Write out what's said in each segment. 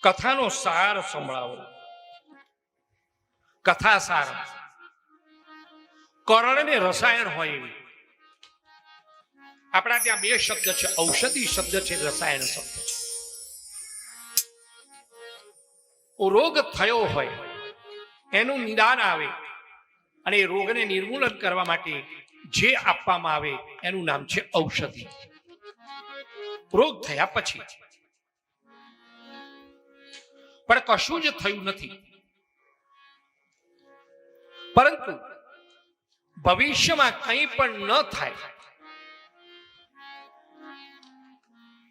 કથાનો સાર સંભળાવો. કથા સાર કરણ ને રસાયણ હોય એવી. આપણા ત્યાં બે શબ્દ છે, ઔષધિ શબ્દ છે, રસાયણ શબ્દ છે. રોગ થયો હોય એનું નિદાન આવે અને એ રોગને નિર્મૂલન કરવા માટે જે આપવામાં આવે એનું નામ છે ઔષધિ. રોગ થયા પછી પણ કશું જ થયું નથી, પરંતુ ભવિષ્યમાં કંઈ પણ ન થાય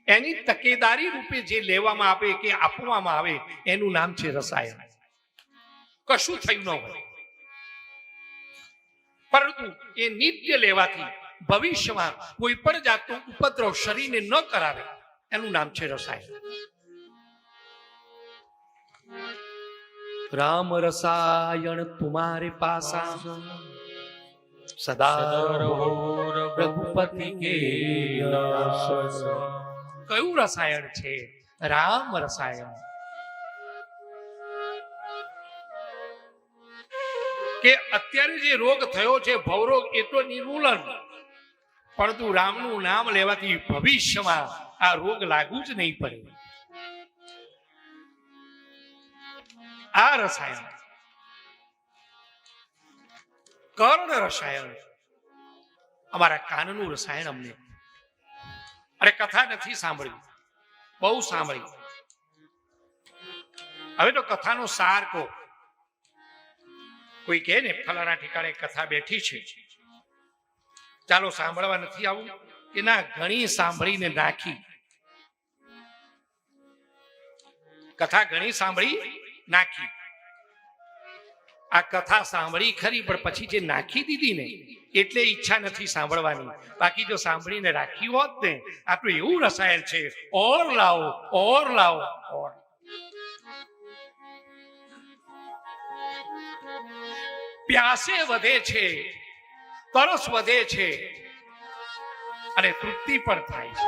એની તકેદારી રૂપે જે લેવામાં આવે કે આપવામાં આવે એનું નામ છે રસાયણ. કશું થયું ન હોય પરંતુ એ નિત્ય લેવાથી ભવિષ્યમાં કોઈ પણ જાતનો ઉપદ્રવ શરીરને ન કરાવે એનું નામ છે રસાયણ. રામ રસાયણ તુમારે પાસા સદા રઘુપતિ કે. કયું રસાયણ છે? રામ રસાયણ. કે અત્યારે જે રોગ થયો છે ભવરોગ, એ તો નિર્મૂલન, પરંતુ રામનું નામ લેવાથી ભવિષ્યમાં આ રોગ લાગુ જ નહીં પડે. આ રસાયણ કર્ણ રસાયણ, અમારા કાનનું રસાયણ. અમને અરે કથા નથી સાંભળી, બહુ સાંભળી. હવે તો કથાનો સાર કહો. કોઈ કહે ને ફલાણા ઠેકાણે કથા બેઠી છે, ચાલો સાંભળવા નથી આવું, કે ના ઘણી સાંભળીને નાખી. કથા ઘણી સાંભળી નાખી. આ કથા સાંભળી ખરી, પણ પછી જે નાખી દીધી ને એટલે ઈચ્છા નથી સાંભળવાની. બાકી જો સાંભળીને રાખી હોત ને, આ તો એવું રસાયણ છે, ઓર લાવો, ઓર લાવો, ઓર. પ્યાસે વધે છે, તરસ વધે છે અને તૃપ્તિ પણ થાય છે.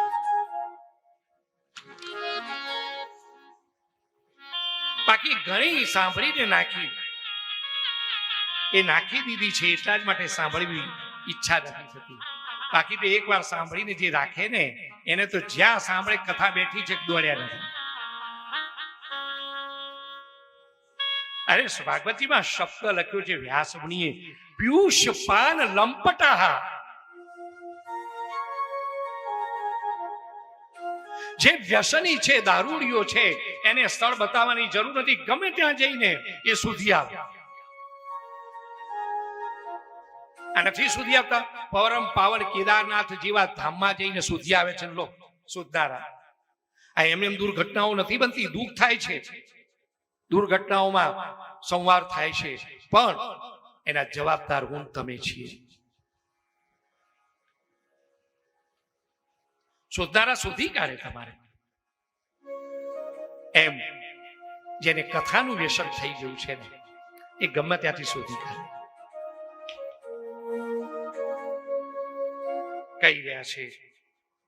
બાકી ઘણી સાંભળીને નાખી, એ નાખી દીધી છે એટલા જ માટે સાંભળવી ઈચ્છા નથી થતી. બાકી તો એકવાર સાંભળીને જે રાખે ને એને તો જ્યાં સાંભળે કથા બેઠી છે દોડ્યા નથી. અરે ભાગવતીમાં શબ્દ લખ્યો છે વ્યાસ મુનિએ, પિયુષ પાન લંપટા. જે વ્યસની છે, દારૂડિયો છે, એને સ્થળ બતાવવાની જરૂર નથી, ગમે ત્યાં જઈને એ સુધી આવે. આ નથી સુધી આવતા, પરમ પાવન કેદારનાથ જેવા ધામમાં જઈને સુધી આવે છે લોકો સુધનારા. આ એમને એમ દુર્ઘટનાઓ નથી બનતી, દુઃખ થાય છે, દુર્ઘટનાઓમાં સંવાર થાય છે, પણ એના જવાબદાર હું તમે છીએ. શોધનારા શોધી કાઢે તમારે. એમ જેને કથાનું વ્યસન થઈ ગયું છે ને એ ગમે ત્યાંથી શોધી કાઢે. કહી રહ્યા છે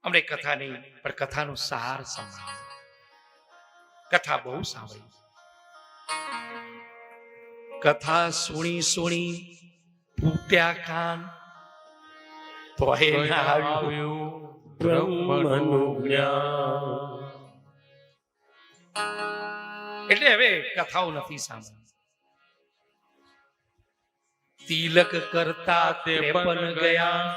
અમને કથા નહીં પણ કથાનો સાર સંભાળ. કથા બહુ સાંભળી, કથા સુણી સુણી ફૂટ્યા કાન, તો આવ્યું બ્રહ્મનું જ્ઞાન. એટલે હવે કથાઓ નથી સાંભળી. તિલક કરતા તે પણ ગયા,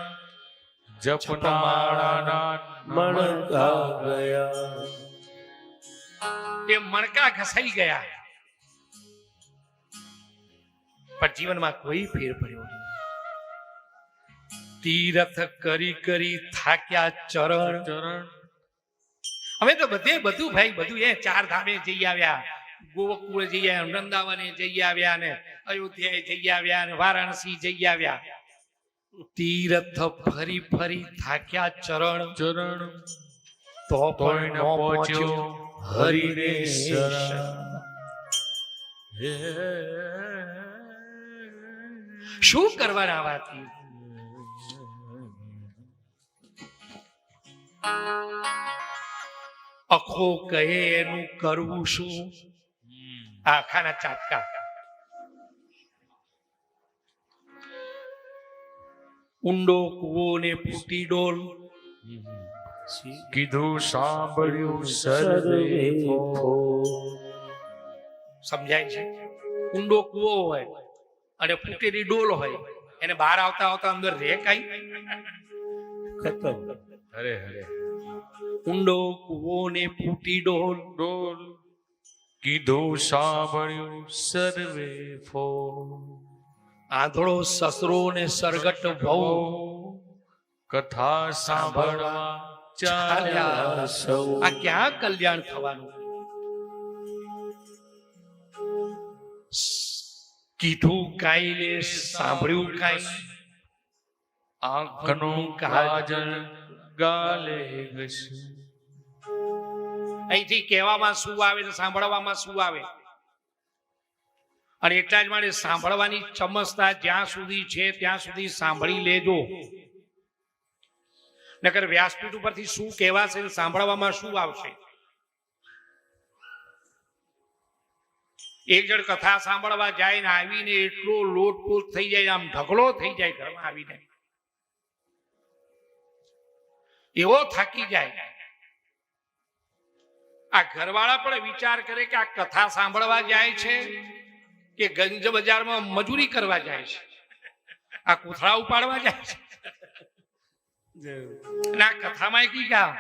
જપમાળાના મણકા ગયા. એ મણકા ઘસાઈ ગયા પણ જીવનમાં કોઈ ફેર પડ્યો નહીં. તીરથ કરી કરી થાક્યા ચરણ. અમે તો બધે બધું ભાઈ બધું એ ચાર ધામે જઈ આવ્યા, ગોકુળ જઈ આવ્યા, વૃંદાવને જઈ આવ્યા, ને અયોધ્યા જઈ આવ્યા, ને વારાણસી જઈ આવ્યા. તીરથ ફરી ફરી થાક્યા ચરણ, તો પણ ન પહોંચ્યો હરિને શરણ. શું કરવાના વાતી? અખો કહે એનું કરવું શું? આખાના ચાટકા. ઊંડો કૂવો ને ફૂટી ડોલ, કીધું સાંભળ્યું સર્વે સમજાય છે? ઊંડો કૂવો હોય અને ફૂટેલી ડોલ હોય, એને બહાર આવતા આવતા અંદર રે કઈ ખતમ. હરે હરે. ઊંડો કૂવો ને ફૂટી ડોલ, ડોલ કીધું સાંભળ્યું સર્વે ફો. આંધળો સસરો ને સરગટ ભવ, કથા સાંભળવા ચાલ્યા સૌ. આ ક્યાં કલ્યાણ થવાનું? કીધું કાઈ ને સાંભળ્યું કાઈ, આંખનું કાજલ ગાલે ઘસ્યું. અહીંથી કહેવામાં શું આવે ને સાંભળવામાં શું આવે? અને એટલા જ માટે સાંભળવાની ચમચતા જ્યાં સુધી છે ત્યાં સુધી સાંભળી લેજો. નકર વ્યાસપીઠ ઉપરથી શું કહેવાશે ને સાંભળવામાં શું આવશે? એક જણ કથા સાંભળવા જાય ને આવીને એટલો લોટપોટ થઈ જાય, આમ ઢગલો થઈ જાય ઘરમાં આવીને, એવો થાકી જાય. આ ઘરવાળા પણ વિચાર કરે કે આ કથા સાંભળવા જાય છે કે ગંજ બજારમાં મજૂરી કરવા જાય છે, આ કોથળા ઉપાડવા જાય છે. અને આ કથામાં કી કા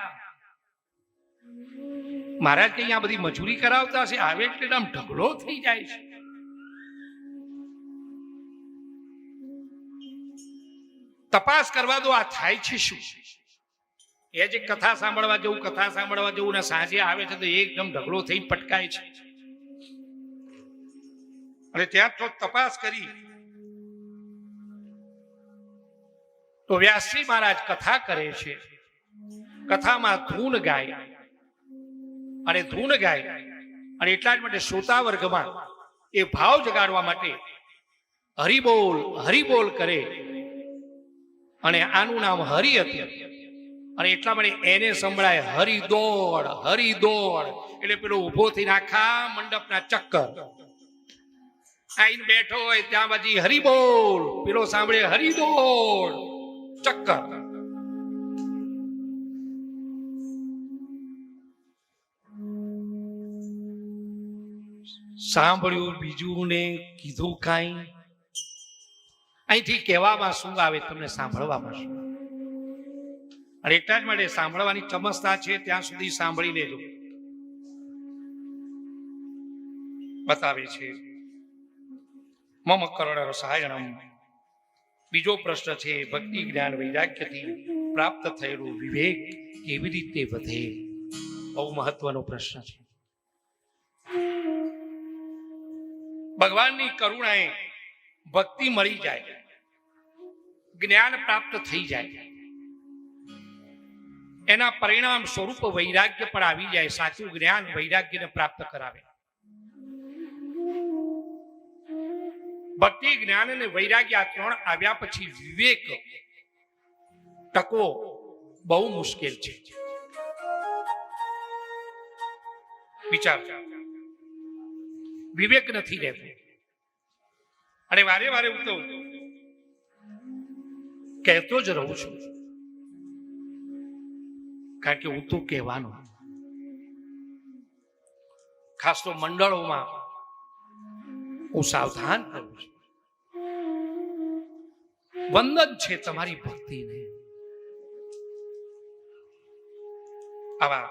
મહારાજ કઈ આ બધી મજૂરી કરાવતા છે, આવે એટલે આમ ઢગલો થઈ જાય છે. તપાસ કરવા દો આ થાય છે શું? એ જે કથા સાંભળવા જવું ને સાંજે આવે છે તો એકદમ ઢગલો થઈ પટકાય છે. અને ત્યાં તો તપાસ કરી તો વ્યાસજી મહારાજ કથા કરે છે. કથામાં ધૂન ગાય અને એટલા જ માટે શ્રોતા વર્ગમાં એ ભાવ જગાડવા માટે હરિબોલ કરે. અને આનું નામ હરિ હતું. અને એટલા માટે એને સંભળાય હરિદોડ. એટલે પેલો ઉભો થઈને આખા મંડપના ચક્કર આઈને બેઠો હોય ત્યાં બાજી હરિબોલ, પેલો સાંભળે હરિદોડ, ચક્કર. સાંભળ્યું બીજું ને કીધું કાઈ. અહીંથી કહેવામાં શું આવે, તમને સાંભળવામાં શું? અને એટલા જ માટે સાંભળવાની ચમચતા છે ત્યાં સુધી સાંભળી લેજો. બતાવે છે મમ કરુણ રસાયણમ. બીજો પ્રશ્ન છે ભક્તિ જ્ઞાન વૈરાગ્યથી પ્રાપ્ત થયેલું વિવેક કેવી રીતે વધે? બહુ મહત્વનો પ્રશ્ન છે. ભગવાનની કરુણાએ ભક્તિ મળી જાય, જ્ઞાન પ્રાપ્ત થઈ જાય, એના પરિણામ સ્વરૂપ વૈરાગ્ય પણ આવી જાય. સાચું જ્ઞાન વૈરાગ્યને પ્રાપ્ત કરાવે. ભક્તિ, જ્ઞાન અને વૈરાગ્ય આ ત્રણ આવ્યા પછી વિવેક ટકો બહુ મુશ્કેલ છે. વિચાર, વિવેક નથી રહેતો. અને વારે વારે હું તો કહેતો જ રહું છું, કારણ કે હું તો કહેવાનું. ખાસ તો મંડળોમાં હું સાવધાન કરું છું. વંદન છે તમારી ભક્તિને. આવા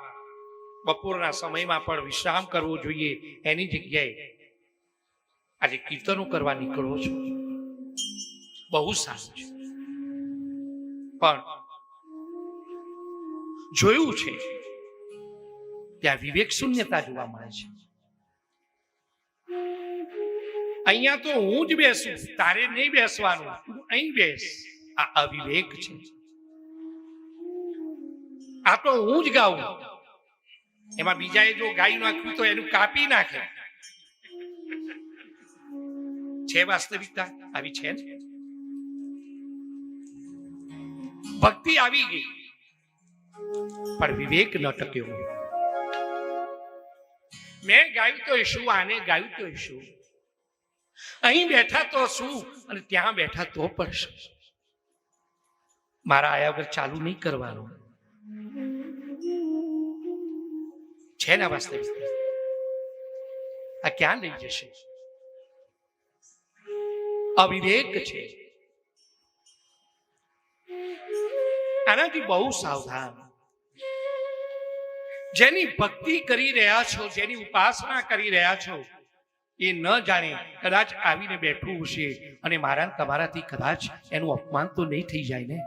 બપોરના સમયમાં પણ વિશ્રામ કરવો જોઈએ. એની જગ્યાએ આજે કીર્તનો કરવા નીકળો છો, બહુ સારું છે. પણ જોયું છે ત્યાં વિવેક શૂન્યતા જોવા મળે છે. અહીંયા તો હું જ બેસું, તારે નહીં બેસવાનું, તું અહીં બેસ. આ અવિવેક છે. આ તો હું જ ગાઉં, એમાં બીજાએ જો ગાયું નાખ્યું તો એનું કાપી નાખે. છે વાસ્તવિકતા આવી છે ને? ભક્તિ આવી ગઈ પણ વિવેક ન ટક્યો. મેં ગાયું તો શું, આને ગાયું તો શું, અહીં બેઠા તો શું અને ત્યાં બેઠા તો પણ શું. મારા આયા વગર ચાલુ નહીં કરવાનું છે ને. વાસ્તવિક આ ક્યાં લઈ જશે? અવિવેક છે. આનાથી બહુ સાવધાન. જેની ભક્તિ કરી રહ્યા છો, જેની ઉપાસના કરી રહ્યા છો, એ ન જાણે કદાચ આવીને બેઠું હશે અને મારા તમારાથી કદાચ એનું અપમાન તો નહીં થઈ જાય ને.